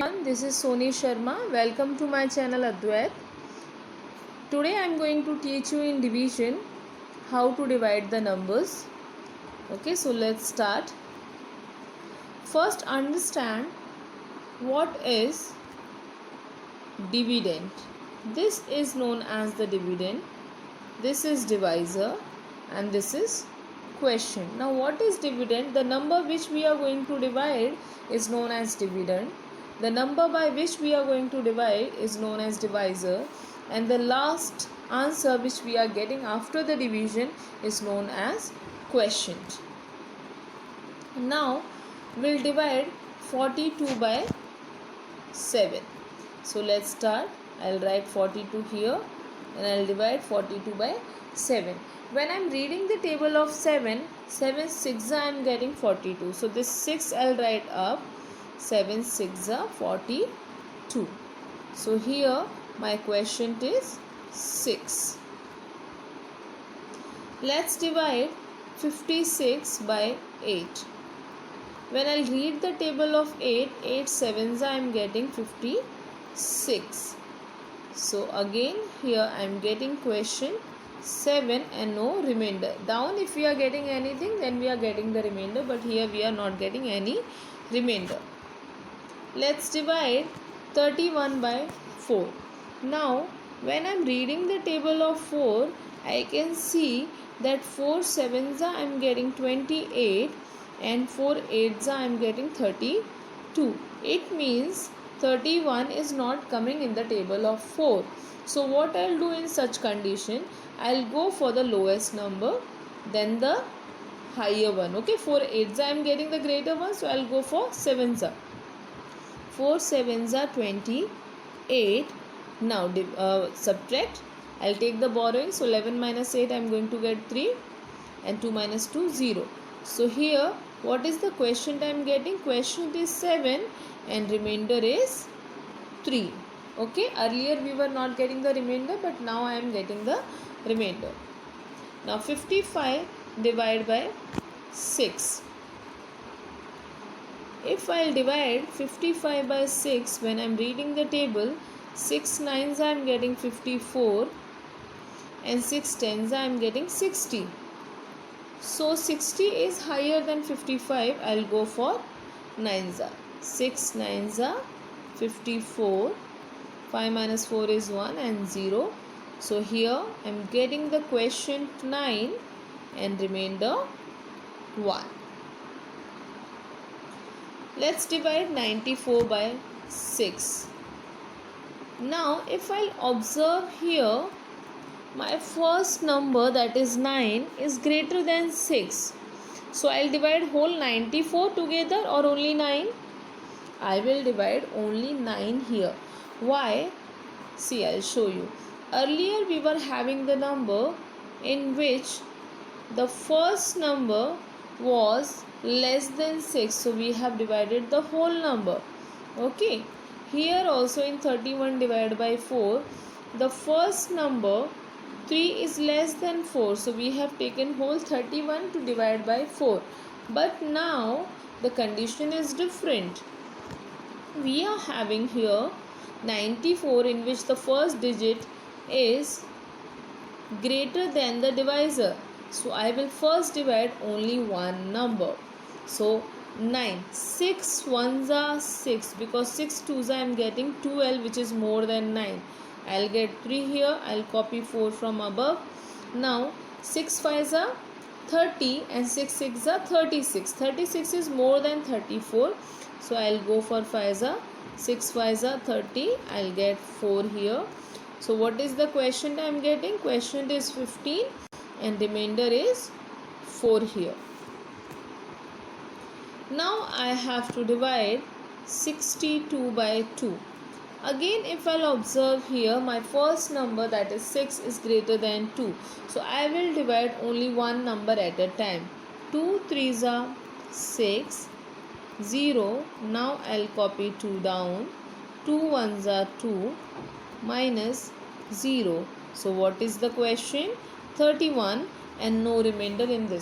This is Soni Sharma. Welcome to my channel Advait. Today I am going to teach you in division how to divide the numbers. Okay, so let's start. First, understand what is dividend. This is known as the dividend. This is divisor and this is question. Now, what is dividend? The number which we are going to divide is known as dividend. The number by which we are going to divide is known as divisor, and the last answer which we are getting after the division is known as quotient. Now we'll divide 42 by 7. So let's start. I'll write 42 here and I'll divide 42 by 7. When I'm reading the table of 7, 6 I am getting 42. So this 6 I'll write up. 7 6 are 42. So here my quotient is 6. Let's divide 56 by 8. When I read the table of 8, 8 sevens I am getting 56. So again here I am getting quotient 7 and no remainder. Down if we are getting anything, then we are getting the remainder, but here we are not getting any remainder. Let's divide 31 by 4. Now, when I am reading the table of 4, I can see that 4 sevens I am getting 28 and 4 eights I am getting 32. It means 31 is not coming in the table of 4. So, what I will do in such condition? I will go for the lowest number, then the higher one. Okay, 4 eights I am getting the greater one, so I will go for 7s. 4 sevens are 28. Now subtract. I'll take the borrowing. So 11 minus 8 I'm going to get 3 and 2 minus 2 0. So here what is the quotient I'm getting? Quotient is 7 and remainder is 3. Okay, earlier we were not getting the remainder, but now I am getting the remainder. Now 55 divided by 6. If I will divide 55 by 6, when I am reading the table, 6 nines I am getting 54 and 6 tens I am getting 60. So 60 is higher than 55. I will go for 9s. 6 nines are 54. 5 minus 4 is 1 and 0. So here I am getting the quotient 9 and remainder 1. Let's divide 94 by 6. Now, if I'll observe here, my first number, that is 9, is greater than 6. So, I'll divide whole 94 together or only 9? I will divide only 9 here. Why? See, I'll show you. Earlier, we were having the number in which the first number was less than 6, so we have divided the whole number. Okay, here also in 31 divided by 4, the first number 3 is less than 4, so we have taken whole 31 to divide by 4. But now the condition is different. We are having here 94 in which the first digit is greater than the divisor. So I will first divide only one number. So 9. 6 ones are 6, because 6 twos I am getting 12, which is more than 9. I'll get 3 here. I'll copy 4 from above. Now 6 5s are 30 and 6 6s are 36. 36 is more than 34. So I'll go for 5s. 6 5s are 30. I'll get 4 here. So what is the quotient I am getting? Quotient is 15 and remainder is 4 here. Now I have to divide 62 by 2. Again, if I'll observe here, my first number, that is 6, is greater than 2. So I will divide only one number at a time. 2 3s are 6, 0. Now I'll copy 2 down. 2 1s are 2 minus 0. So what is the question? 31 and no remainder in this.